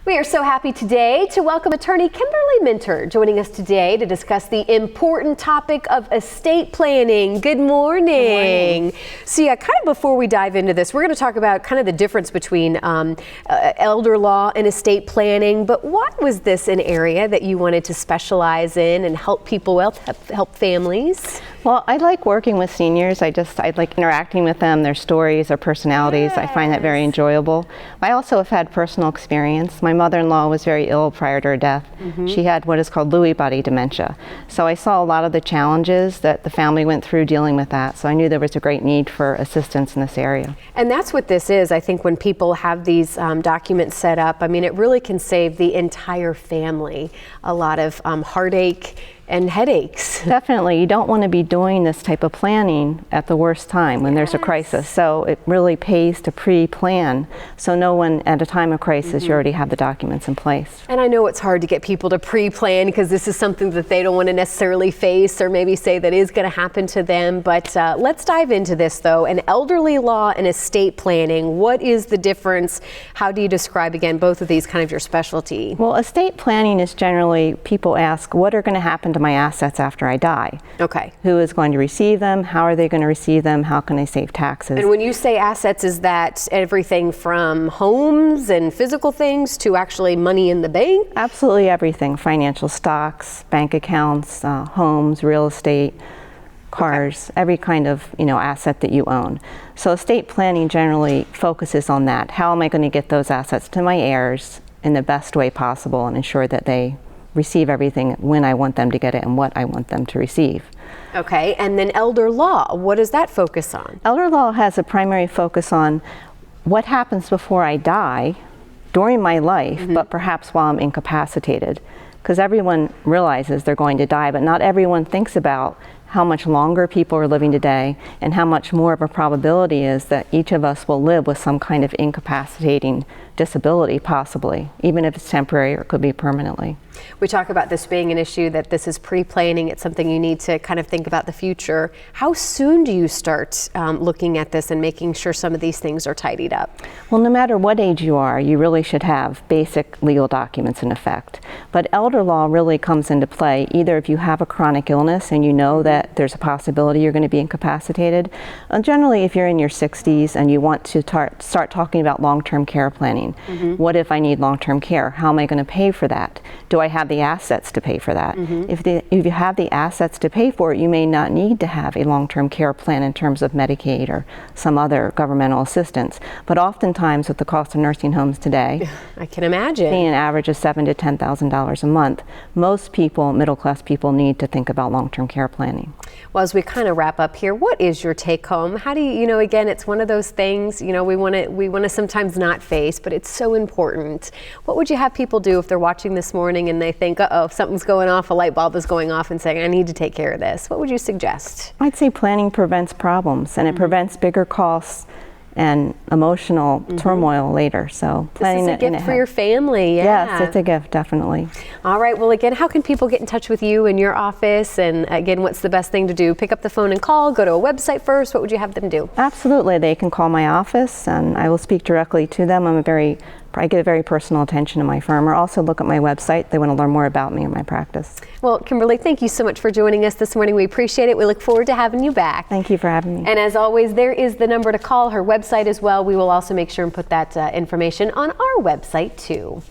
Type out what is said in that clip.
We are so happy today to welcome attorney Kimberly Muenter joining us today to discuss the important topic of estate planning. Good morning. Good morning. So yeah, kind of before we dive into this, we're going to talk about kind of the difference between elder law and estate planning. But why was this an area that you wanted to specialize in and help people, help families? Well, I like working with seniors. I like interacting with them, their stories, their personalities. Yes. I find that very enjoyable. I also have had personal experience. My mother-in-law was very ill prior to her death. Mm-hmm. She had what is called Lewy body dementia. So I saw a lot of the challenges that the family went through dealing with that. So I knew there was a great need for assistance in this area. And that's what this is. I think when people have these documents set up, I mean, it really can save the entire family a lot of heartache and headaches. Definitely. You don't want to be doing this type of planning at the worst time when there's a crisis. So it really pays to pre-plan. So no one at a time of crisis, you already have the documents in place. And I know it's hard to get people to pre-plan because this is something that they don't want to necessarily face or maybe say that is going to happen to them. But let's dive into this though. An elderly law and estate planning, what is the difference? How do you describe, again, both of these kind of your specialty? Well, estate planning is generally, people ask, what are going to happen to my assets after I die? Okay. Who is going to receive them? How are they going to receive them? How can I save taxes? And when you say assets, is that everything from homes and physical things to actually money in the bank? Absolutely everything. Financial stocks, bank accounts, homes, real estate, cars, every kind of asset that you own. So estate planning generally focuses on that. How am I going to get those assets to my heirs in the best way possible and ensure that they receive everything when I want them to get it and what I want them to receive. Okay, and then elder law, what does that focus on? Elder law has a primary focus on what happens before I die, during my life, but perhaps while I'm incapacitated. Because everyone realizes they're going to die, but not everyone thinks about how much longer people are living today and how much more of a probability is that each of us will live with some kind of incapacitating disability, possibly, even if it's temporary or it could be permanently. We talk about this being an issue, that this is pre-planning. It's something you need to kind of think about the future. How soon do you start looking at this and making sure some of these things are tidied up? Well, no matter what age you are, you really should have basic legal documents in effect. But elder law really comes into play either if you have a chronic illness and you know that there's a possibility you're going to be incapacitated. Generally, if you're in your 60s and you want to start talking about long-term care planning. What if I need long-term care? How am I going to pay for that? Do I have the assets to pay for that? If you have the assets to pay for it, you may not need to have a long-term care plan in terms of Medicaid or some other governmental assistance. But oftentimes with the cost of nursing homes today, I can imagine, seeing an average of $7,000 to $10,000 a month, most people, middle-class people, need to think about long-term care planning. Well, as we kind of wrap up here, what is your take home? How do you, again, it's one of those things, we want to sometimes not face, but it's so important. What would you have people do if they're watching this morning and they think, uh-oh, something's going off, a light bulb is going off and saying, I need to take care of this? What would you suggest? I'd say planning prevents problems and it prevents bigger costs and emotional turmoil later. So planning this is a gift for your family. Yes, it's a gift, definitely. All right, well, again, how can people get in touch with you in your office? And again, what's the best thing to do? Pick up the phone and call, go to a website first. What would you have them do? Absolutely, they can call my office and I will speak directly to them. I give very personal attention to my firm, or also look at my website. They want to learn more about me and my practice. Well, Kimberly, thank you so much for joining us this morning. We appreciate it. We look forward to having you back. Thank you for having me. And as always, there is the number to call, her website as well. We will also make sure and put that information on our website too.